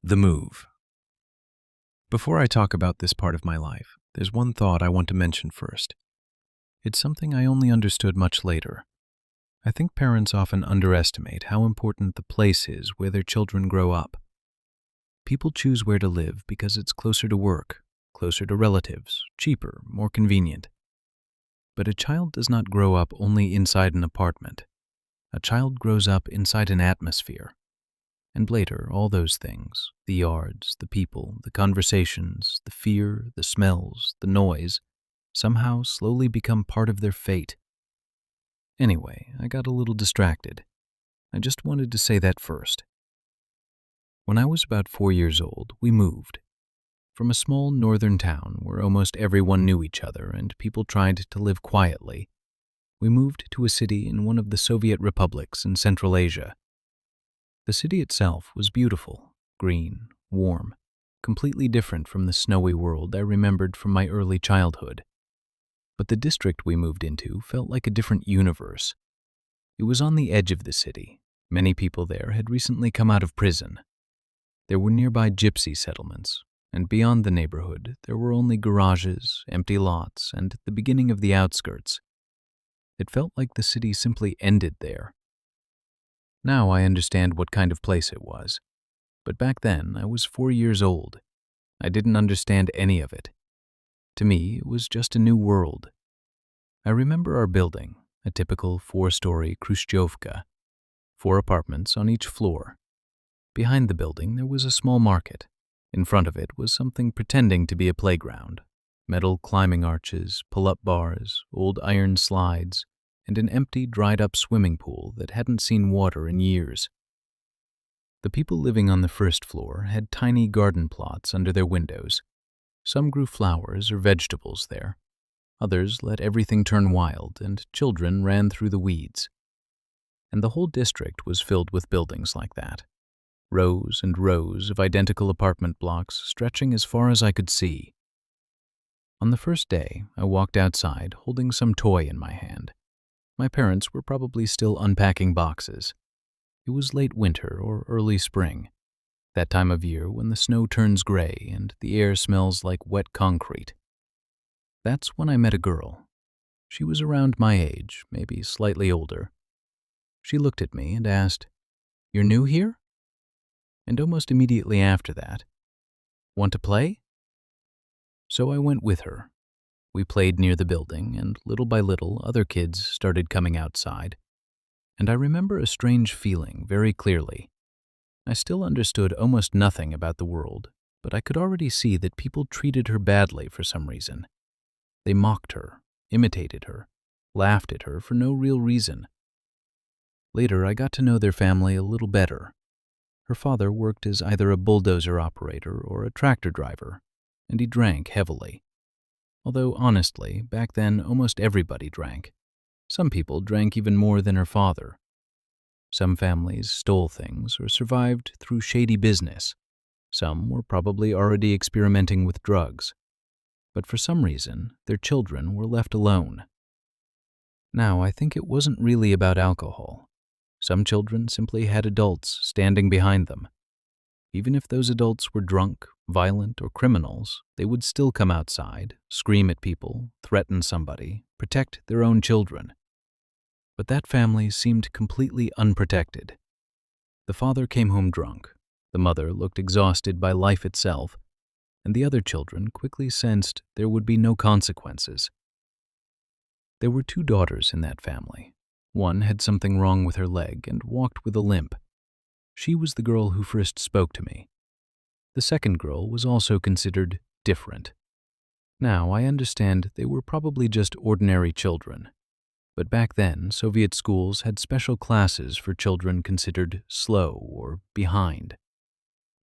The move. Before I talk about this part of my life, there's one thought I want to mention first. It's something I only understood much later. I think parents often underestimate how important the place is where their children grow up. People choose where to live because it's closer to work, closer to relatives, cheaper, more convenient. But a child does not grow up only inside an apartment. A child grows up inside an atmosphere. And later, all those things, the yards, the people, the conversations, the fear, the smells, the noise, somehow slowly become part of their fate. Anyway, I got a little distracted. I just wanted to say that first. When I was about 4 years old, we moved. From a small northern town where almost everyone knew each other and people tried to live quietly, we moved to a city in one of the Soviet republics in Central Asia. The city itself was beautiful, green, warm, completely different from the snowy world I remembered from my early childhood. But the district we moved into felt like a different universe. It was on the edge of the city. Many people there had recently come out of prison. There were nearby gypsy settlements, and beyond the neighborhood there were only garages, empty lots, and the beginning of the outskirts. It felt like the city simply ended there. Now I understand what kind of place it was, but back then I was 4 years old. I didn't understand any of it. To me, it was just a new world. I remember our building, a typical 4-story Khrushchyovka, 4 apartments on each floor. Behind the building there was a small market. In front of it was something pretending to be a playground, metal climbing arches, pull-up bars, old iron slides, and an empty, dried-up swimming pool that hadn't seen water in years. The people living on the first floor had tiny garden plots under their windows. Some grew flowers or vegetables there. Others let everything turn wild, and children ran through the weeds. And the whole district was filled with buildings like that. Rows and rows of identical apartment blocks stretching as far as I could see. On the first day, I walked outside holding some toy in my hand. My parents were probably still unpacking boxes. It was late winter or early spring, that time of year when the snow turns gray and the air smells like wet concrete. That's when I met a girl. She was around my age, maybe slightly older. She looked at me and asked, "You're new here?" And almost immediately after that, "Want to play?" So I went with her. We played near the building, and little by little, other kids started coming outside. And I remember a strange feeling very clearly. I still understood almost nothing about the world, but I could already see that people treated her badly for some reason. They mocked her, imitated her, laughed at her for no real reason. Later, I got to know their family a little better. Her father worked as either a bulldozer operator or a tractor driver, and he drank heavily. Although, honestly, back then almost everybody drank. Some people drank even more than her father. Some families stole things or survived through shady business. Some were probably already experimenting with drugs. But for some reason, their children were left alone. Now, I think it wasn't really about alcohol. Some children simply had adults standing behind them. Even if those adults were drunk, violent, or criminals, they would still come outside, scream at people, threaten somebody, protect their own children. But that family seemed completely unprotected. The father came home drunk, the mother looked exhausted by life itself, and the other children quickly sensed there would be no consequences. There were 2 daughters in that family. One had something wrong with her leg and walked with a limp. She was the girl who first spoke to me. The second girl was also considered different. Now, I understand they were probably just ordinary children. But back then, Soviet schools had special classes for children considered slow or behind.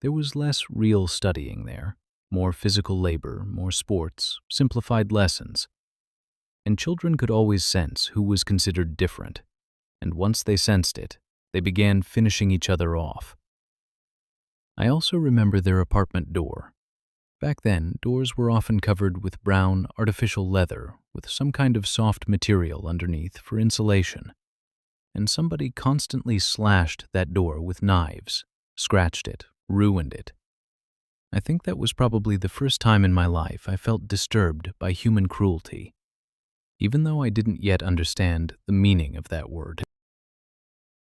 There was less real studying there, more physical labor, more sports, simplified lessons. And children could always sense who was considered different. And once they sensed it, they began finishing each other off. I also remember their apartment door. Back then, doors were often covered with brown, artificial leather with some kind of soft material underneath for insulation. And somebody constantly slashed that door with knives, scratched it, ruined it, I think that was probably the first time in my life I felt disturbed by human cruelty, even though I didn't yet understand the meaning of that word.